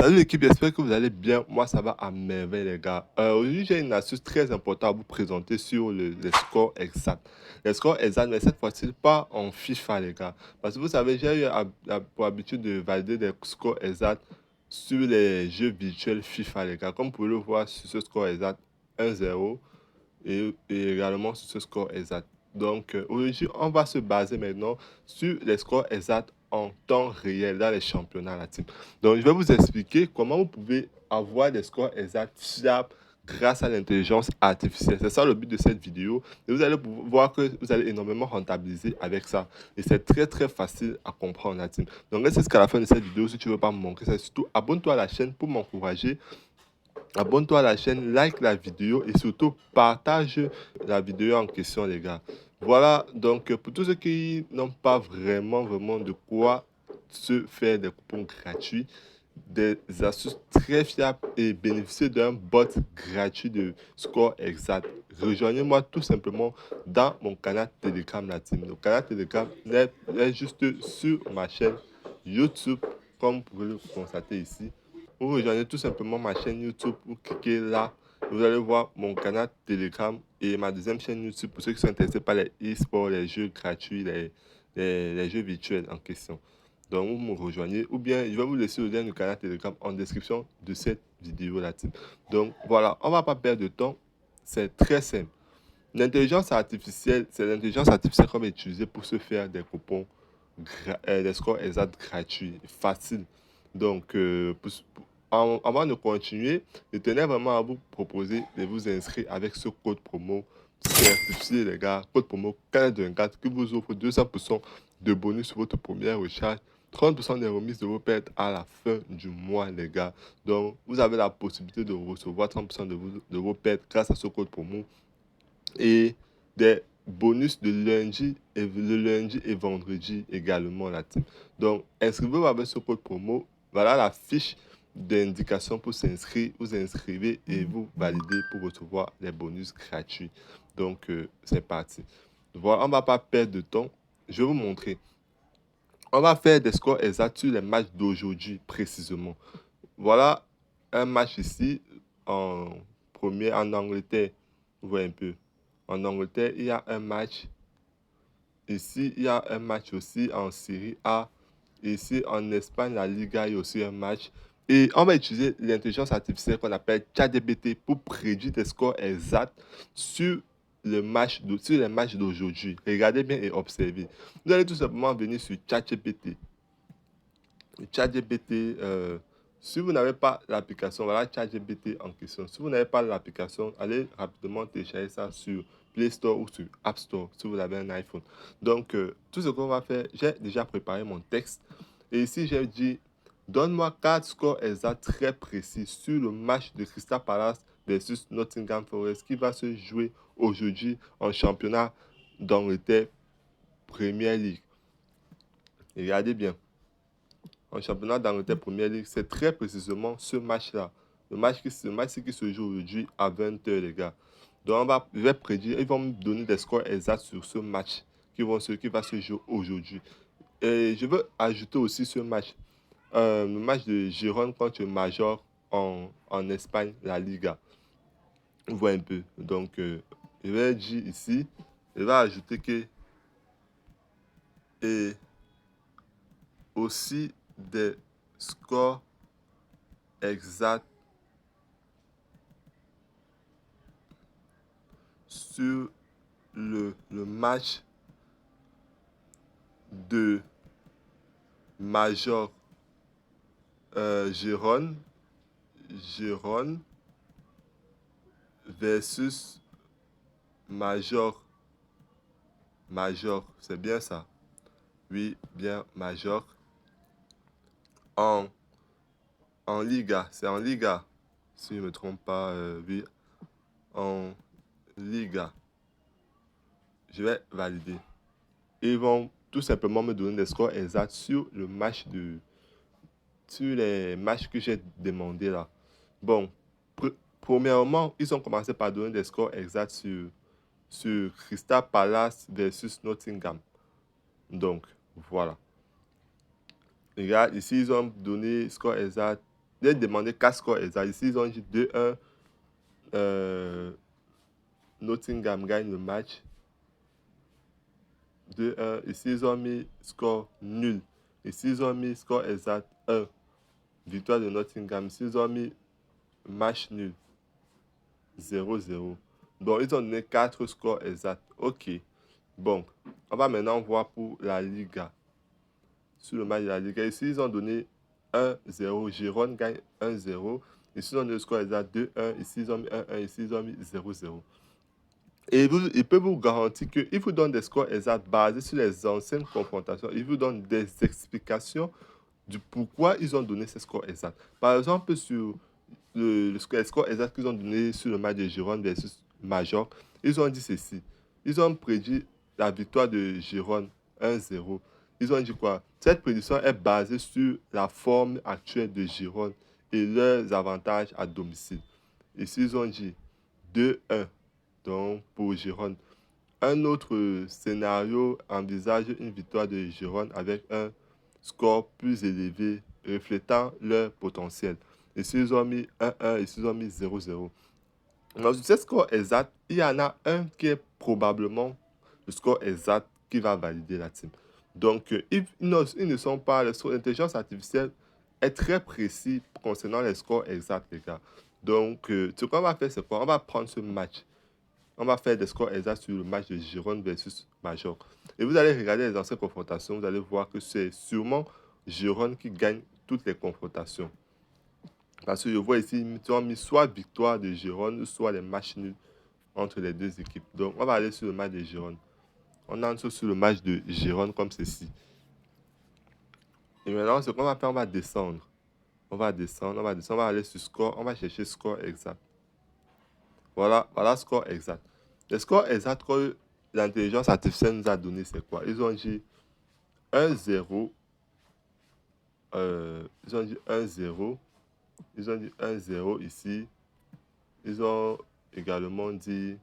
Salut l'équipe, j'espère que vous allez bien. Moi, ça va à merveille, les gars. Aujourd'hui, j'ai une astuce très importante à vous présenter sur les scores exacts. Les scores exacts, mais cette fois-ci, pas en FIFA, les gars. Parce que vous savez, j'ai eu pour habitude de valider des scores exacts sur les jeux virtuels FIFA, les gars. Comme vous pouvez le voir sur ce score exact 1-0 et également sur ce score exact. Donc, aujourd'hui, on va se baser maintenant sur les scores exacts en temps réel dans les championnats latins. Donc, je vais vous expliquer comment vous pouvez avoir des scores exacts fiables grâce à l'intelligence artificielle. C'est ça le but de cette vidéo. Et vous allez voir que vous allez énormément rentabiliser avec ça. Et c'est très très facile à comprendre, la team. Donc, reste jusqu'à la fin de cette vidéo si tu ne veux pas me manquer ça. Surtout, abonne-toi à la chaîne pour m'encourager. Abonne-toi à la chaîne, like la vidéo et surtout partage la vidéo en question, les gars. Voilà, donc pour tous ceux qui n'ont pas vraiment de quoi se faire des coupons gratuits, des astuces très fiables et bénéficier d'un bot gratuit de score exact. Rejoignez-moi tout simplement dans mon canal Telegram, la team. Le canal Telegram est juste sur ma chaîne YouTube, comme vous pouvez le constater ici. Vous rejoignez tout simplement ma chaîne YouTube, vous cliquez là, vous allez voir mon canal Telegram et ma deuxième chaîne YouTube pour ceux qui sont intéressés par les e-sports, les jeux gratuits, les jeux virtuels en question. Donc vous me rejoignez ou bien je vais vous laisser le lien du canal Telegram en description de cette vidéo là. Donc voilà, on va pas perdre de temps, c'est très simple. L'intelligence artificielle, c'est l'intelligence artificielle qu'on va utiliser pour se faire des coupons, des scores exacts gratuits, faciles. Donc, avant de continuer, je tenais vraiment à vous proposer de vous inscrire avec ce code promo certifié, les gars. Code promo Canal24 qui vous offre 200% de bonus sur votre première recharge, 30% des remises de vos pertes à la fin du mois, les gars. Donc, vous avez la possibilité de recevoir 30% de vos pertes grâce à ce code promo et des bonus de lundi et vendredi également, la team. Donc, inscrivez-vous avec ce code promo. Voilà la fiche d'indication pour s'inscrire. Vous inscrivez et vous validez pour recevoir les bonus gratuits. Donc, c'est parti. Voilà, on ne va pas perdre de temps. Je vais vous montrer. On va faire des scores exacts sur les matchs d'aujourd'hui précisément. Voilà un match ici en premier en Angleterre. Vous voyez un peu. En Angleterre, il y a un match. Ici, il y a un match aussi en Série A. Ici, en Espagne, la Liga, il y a aussi un match. Et on va utiliser l'intelligence artificielle qu'on appelle ChatGPT pour prédire des scores exacts sur sur les matchs d'aujourd'hui. Regardez bien et observez. Vous allez tout simplement venir sur ChatGPT. ChatGPT, si vous n'avez pas l'application, voilà ChatGPT en question. Si vous n'avez pas l'application, allez rapidement télécharger ça sur Play Store ou sur App Store si vous avez un iPhone. Donc, tout ce qu'on va faire, j'ai déjà préparé mon texte. Et ici, j'ai dit, donne-moi 4 scores exacts très précis sur le match de Crystal Palace versus Nottingham Forest qui va se jouer aujourd'hui en championnat d'Angleterre Premier League. Regardez bien. En championnat d'Angleterre Première Ligue, c'est très précisément ce match-là. Ce match qui se joue aujourd'hui à 20h, les gars. Donc, je vais prédire, ils vont me donner des scores exacts sur ce match qui va se jouer aujourd'hui. Et je veux ajouter aussi ce match, le match de Girone contre Major en Espagne, la Liga. Vous voyez un peu. Donc, je vais dire ici, je vais ajouter que, et aussi des scores exacts sur le match de Major Gérone versus Major. C'est bien ça. Oui, bien Major. En, en Liga, c'est en Liga. Si je ne me trompe pas, oui, en Liga. Je vais valider. Ils vont tout simplement me donner des scores exacts sur les matchs que j'ai demandé là. Bon, premièrement, ils ont commencé par donner des scores exacts sur Crystal Palace versus Nottingham. Donc, voilà. Regarde, ici, ils ont donné score exact j'ai demandé 4 scores exacts. Ici, ils ont dit 2-1. Nottingham gagne le match. 2-1. Ici, ils ont mis score nul. Ici, ils ont mis score exact 1. Victoire de Nottingham. Ici, ils ont mis match nul. 0-0. Donc, ils ont donné 4 scores exacts. OK. Bon, on va maintenant voir pour la Liga. Sur le match de la Liga, ici, ils ont donné 1-0. Girone gagne 1-0. Ici, ils ont donné le score exact 2-1. Ici, ils ont mis 1-1. Ici, ils ont mis 0-0. Et il peut vous garantir qu'il vous donne des scores exacts basés sur les anciennes confrontations. Il vous donne des explications du pourquoi ils ont donné ces scores exacts. Par exemple, sur le score exact qu'ils ont donné sur le match de Girone versus Majorque, ils ont dit ceci. Ils ont prédit la victoire de Girone 1-0. Ils ont dit quoi? Cette prédiction est basée sur la forme actuelle de Girone et leurs avantages à domicile. Ici, ils ont dit 2-1 donc pour Girone. Un autre scénario envisage une victoire de Girone avec un score plus élevé, reflétant leur potentiel. Ici, ils ont mis 1-1, ici, ils ont mis 0-0. Dans ce score exact, il y en a un qui est probablement le score exact qui va valider la team. Donc, ils ne sont pas... L'intelligence artificielle est très précis concernant les scores exacts, les gars. Donc, ce qu'on va faire, c'est quoi? On va prendre ce match. On va faire des scores exacts sur le match de Girone versus Majorque. Et vous allez regarder les anciennes confrontations, vous allez voir que c'est sûrement Girone qui gagne toutes les confrontations. Parce que je vois ici, ils ont mis soit victoire de Girone, soit les matchs nuls entre les deux équipes. Donc, on va aller sur le match de Girone. On entre sur le match de Girone comme ceci. Et maintenant, ce qu'on va faire, on va descendre. On va aller sur score, on va chercher score exact. Voilà score exact. Le score exact que l'intelligence artificielle nous a donné, c'est quoi? Ils ont dit 1-0. Ils ont dit 1-0. Ils ont dit 1-0 ici. Ils ont également dit...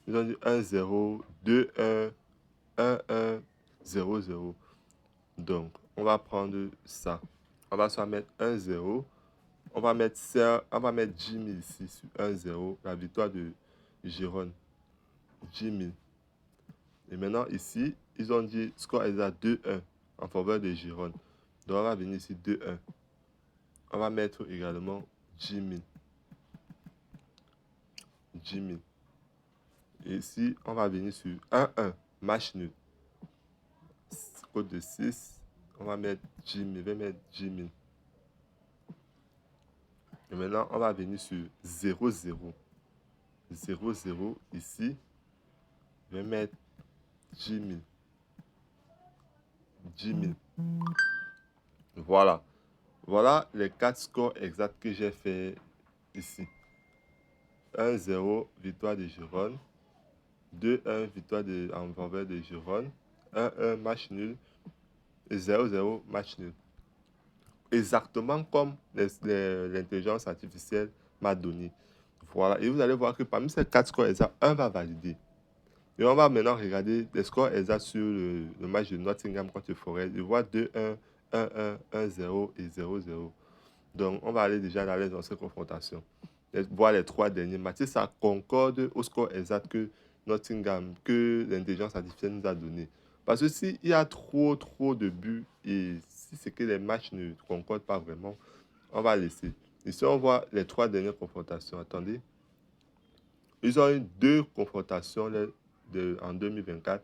Ils ont dit 1-0, 2-1, 1-1, 0-0. Donc, on va prendre ça. On va soit mettre 1-0. On va mettre Jimmy ici sur 1-0. La victoire de Girone. Jimmy. Et maintenant, ici, ils ont dit score exact 2-1 en faveur de Girone. Donc, on va venir ici 2-1. On va mettre également Jimmy. Et ici, on va venir sur 1-1, match nul. Code de 6, on va mettre Jimmy. Je vais mettre Jimmy. Et maintenant, on va venir sur 0-0. 0-0 ici. Je vais mettre Jimmy. Voilà. Voilà les 4 scores exacts que j'ai fait ici. 1-0, victoire de Girone. 2-1, victoire en faveur de Girone. 1-1, match nul. Et 0-0, match nul. Exactement comme l'intelligence artificielle m'a donné. Voilà. Et vous allez voir que parmi ces 4 scores exacts, un va valider. Et on va maintenant regarder les scores exacts sur le match de Nottingham contre Forest. Je vois 2-1, 1-1, 1-0 et 0-0. Donc, on va aller déjà dans ces confrontations. Voir les 3 derniers matchs. Et ça concorde au score exact que Nottingham, que l'intelligence artificielle nous a donné. Parce que s'il y a trop de buts et si c'est que les matchs ne concordent pas vraiment, on va laisser. Ici, on voit les 3 dernières confrontations. Attendez. Ils ont eu 2 confrontations en 2024.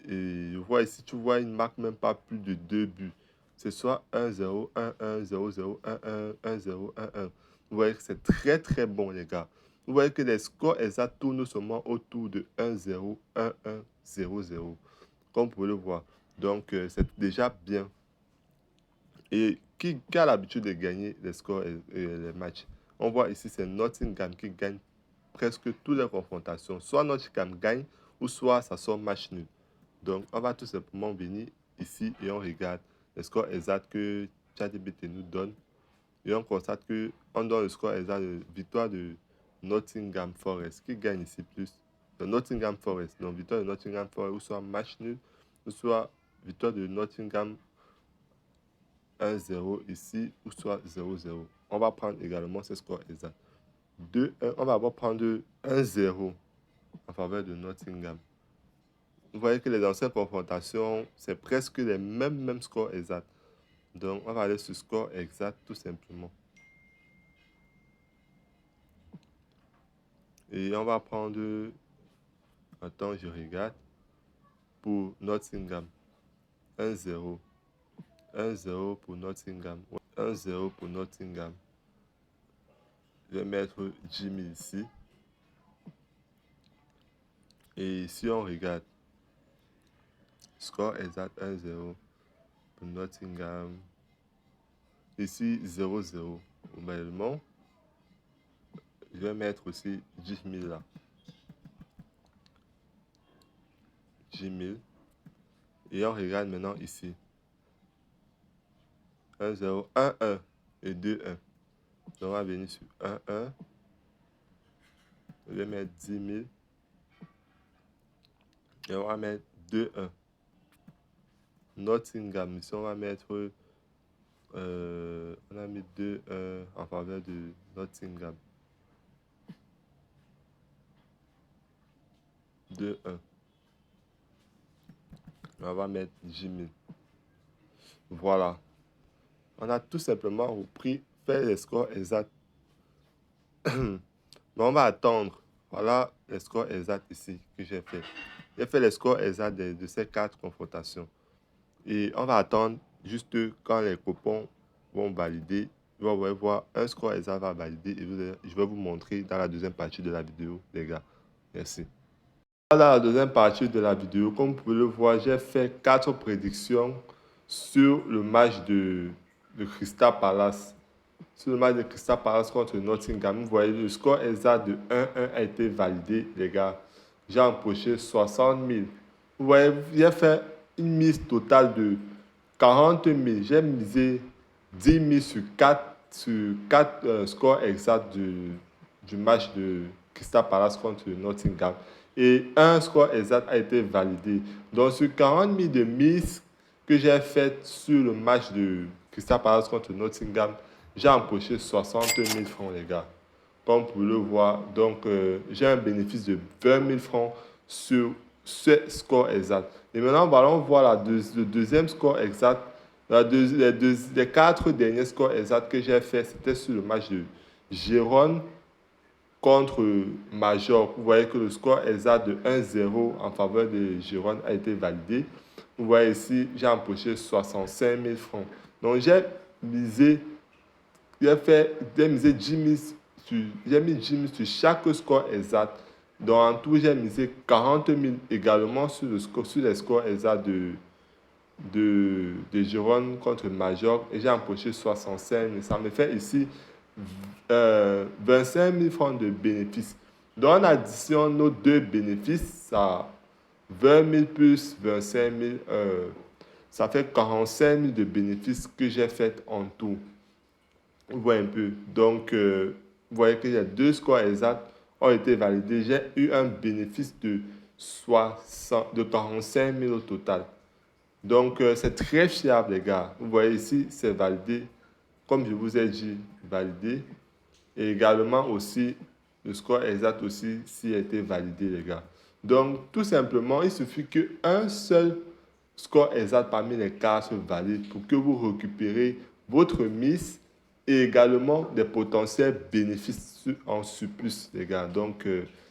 Et je vois ici, tu vois, ils ne marquent même pas plus de 2 buts. C'est soit 1-0, 1-1, 0-0, 1-1, 1-0, 1-1. Vous voyez que c'est très bon, les gars. Vous voyez que les scores exacts tournent seulement autour de 1-0, 1-1, 0-0. Comme vous pouvez le voir. Donc, c'est déjà bien. Et qui a l'habitude de gagner les scores et les matchs? On voit ici, c'est Nottingham qui gagne presque toutes les confrontations. Soit Nottingham gagne, ou soit ça sort match nul. Donc, on va tout simplement venir ici et on regarde le score exact que ChatGPT nous donne. Et on constate qu'on donne le score exact de victoire de Nottingham Forest. Qui gagne ici plus? De Nottingham Forest. Donc, victoire de Nottingham Forest, ou soit match nul, ou soit victoire de Nottingham 1-0 ici, ou soit 0-0. on va prendre également ce score exact. 2-1, on va d'abord prendre 1-0 en faveur de Nottingham. Vous voyez que les anciennes confrontations, c'est presque les mêmes scores exacts. Donc, on va aller sur score exact tout simplement. Et on va prendre... Attends, je regarde. Pour Nottingham. 1-0. 1-0 pour Nottingham. 1-0 pour Nottingham. Je vais mettre Jimmy ici. Et ici, on regarde. Score exact 1-0 pour Nottingham. Ici, 0-0. Également, je vais mettre aussi Jimmy là. Jimmy. Et on regarde maintenant ici. 1-0, 1-1 et 2-1. Donc, on va venir sur 1-1. Je vais mettre 10 000. Et on va mettre 2-1. Nottingham, ici on va mettre... on a mis 2-1 en faveur de Nottingham. 2-1. On va mettre Jimmy. Voilà. On a tout simplement repris, fait les scores exacts. Mais on va attendre. Voilà les scores exacts ici que j'ai fait. J'ai fait les scores exacts de ces 4 confrontations. Et on va attendre juste quand les coupons vont valider. Vous allez voir un score exact va valider et je vais vous montrer dans la deuxième partie de la vidéo, les gars. Merci. Dans la deuxième partie de la vidéo, comme vous pouvez le voir, j'ai fait 4 prédictions sur le match de Crystal Palace. Sur le match de Crystal Palace contre Nottingham, vous voyez, le score exact de 1-1 a été validé, les gars. J'ai empoché 60 000. Vous voyez, j'ai fait une mise totale de 40 000. J'ai misé 10 000 sur 4 scores exacts du match de Crystal Palace contre Nottingham. Et un score exact a été validé. Donc, sur 40 000 de mise que j'ai fait sur le match de Crystal Palace contre Nottingham, j'ai empoché 60 000 francs, les gars. Comme vous pouvez le voir, donc j'ai un bénéfice de 20 000 francs sur ce score exact. Et maintenant, allons voir le deuxième score exact. Les 4 derniers scores exacts que j'ai fait, c'était sur le match de Gérone contre Major. Vous voyez que le score exact de 1-0 en faveur de Gérone a été validé. Vous voyez ici, j'ai empoché 65 000 francs. Donc, j'ai misé 10 000 sur chaque score exact. Donc, en tout, j'ai misé 40 000 également sur les scores exacts de Gérone contre Major. Et j'ai empoché 65 000. Ça me fait ici 25 000 francs de bénéfices. Donc, en addition, nos deux bénéfices, ça 20 000 plus 25 000, ça fait 45 000 de bénéfices que j'ai fait en tout. Vous voyez un peu. Donc, vous voyez qu'il y a 2 scores exacts ont été validés. J'ai eu un bénéfice de 45 000 au total. Donc, c'est très fiable, les gars. Vous voyez ici, c'est validé. Comme je vous ai dit, validé. Et également aussi, le score exact aussi, s'il a été validé, les gars. Donc, tout simplement, il suffit qu'un seul score exact parmi les 4 se valide pour que vous récupérez votre mise et également des potentiels bénéfices en surplus, les gars. Donc,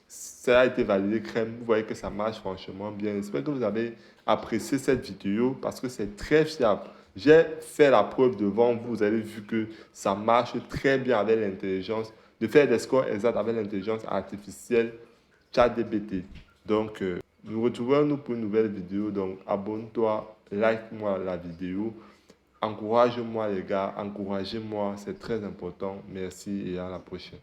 ça a été validé crème. Vous voyez que ça marche franchement bien. J'espère que vous avez apprécié cette vidéo parce que c'est très fiable. J'ai fait la preuve devant vous. Vous avez vu que ça marche très bien avec l'intelligence. De faire des scores exacts avec l'intelligence artificielle ChatGPT. Donc, nous retrouvons pour une nouvelle vidéo. Donc, abonne-toi, like-moi la vidéo. Encourage-moi les gars, encouragez-moi, c'est très important. Merci et à la prochaine.